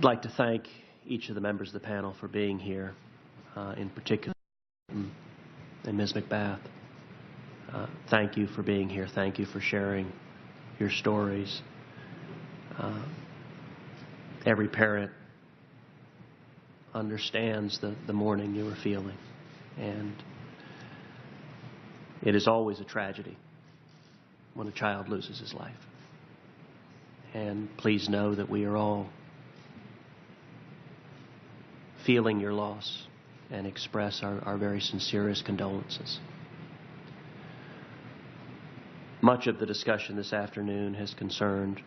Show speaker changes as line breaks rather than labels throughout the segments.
I'd like to thank each of the members of the panel for being here, in particular, and Ms. McBath. Thank you for being here. Thank you for sharing your stories. Every parent understands the mourning you are feeling, and it is always a tragedy when a child loses his life. And please know that we are all feeling your loss and express our very sincerest condolences. Much of the discussion this afternoon has concerned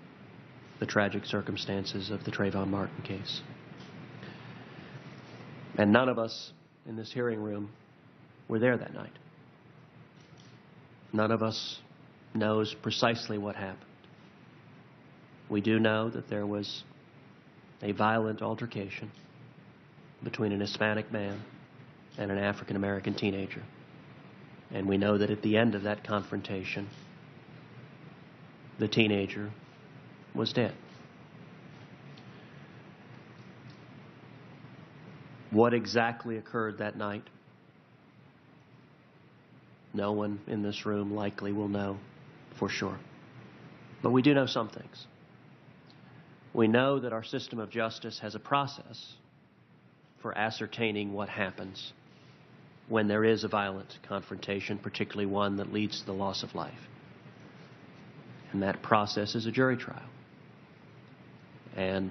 the tragic circumstances of the Travon Martin case. And none of us in this hearing room were there that night. None of us knows precisely what happened. We do know that there was a violent altercation between an Hispanic man and an African American teenager. And we know that at the end of that confrontation, the teenager was dead. What exactly occurred that night, no one in this room likely will know for sure. But we do know some things. We know that our system of justice has a process for ascertaining what happens when there is a violent confrontation, particularly one that leads to the loss of life. And that process is a jury trial. And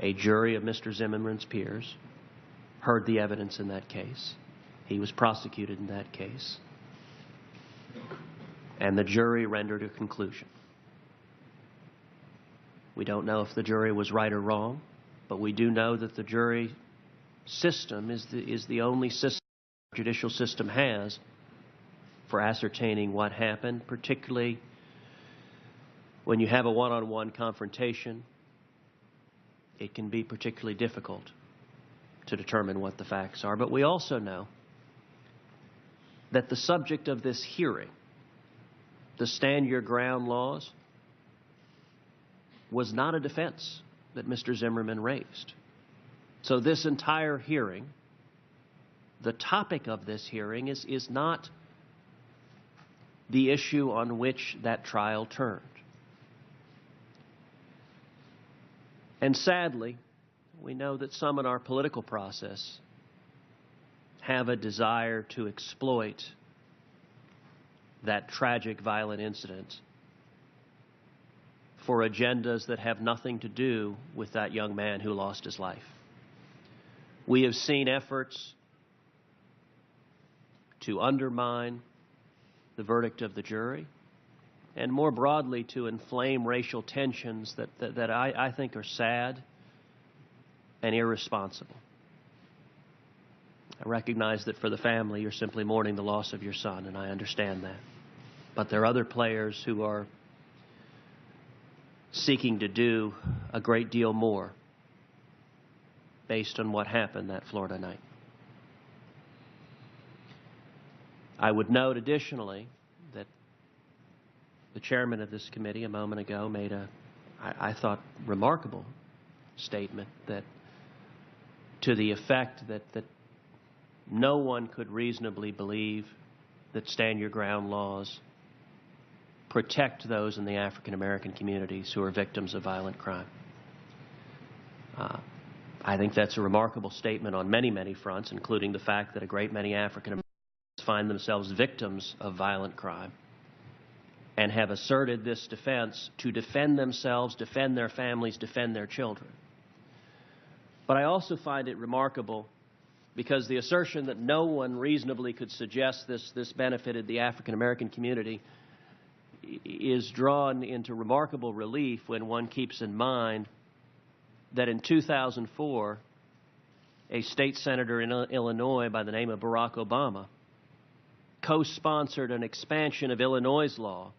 a jury of Mr. Zimmerman's peers heard the evidence in that case. He was prosecuted in that case. And the jury rendered a conclusion. We don't know if the jury was right or wrong, but we do know that the jury system is the only system the judicial system has for ascertaining what happened, particularly when you have a one-on-one confrontation. It can be particularly difficult to determine what the facts are. But we also know that the subject of this hearing, the stand your ground laws, was not a defense that Mr. Zimmerman raised. So this entire hearing, the topic of this hearing is not the issue on which that trial turned. And sadly, we know that some in our political process have a desire to exploit that tragic, violent incident for agendas that have nothing to do with that young man who lost his life. We have seen efforts to undermine the verdict of the jury, and more broadly to inflame racial tensions that I think are sad and irresponsible. I recognize that for the family, you're simply mourning the loss of your son, and I understand that. But there are other players who are seeking to do a great deal more based on what happened that Florida night. I would note additionally that the chairman of this committee a moment ago made I thought, remarkable statement that to the effect that no one could reasonably believe that stand your ground laws protect those in the African American communities who are victims of violent crime. I think that's a remarkable statement on many, many fronts, including the fact that a great many African Americans find themselves victims of violent crime and have asserted this defense to defend themselves, defend their families, defend their children. But I also find it remarkable because the assertion that no one reasonably could suggest this benefited the African American community is drawn into remarkable relief when one keeps in mind that in 2004, a state senator in Illinois by the name of Barack Obama co-sponsored an expansion of Illinois' law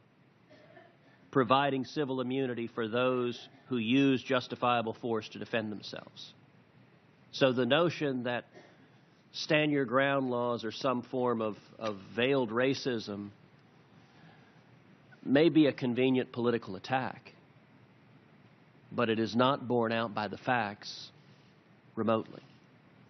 providing civil immunity for those who use justifiable force to defend themselves. So the notion that stand your ground laws are some form of veiled racism may be a convenient political attack. but it is not borne out by the facts remotely.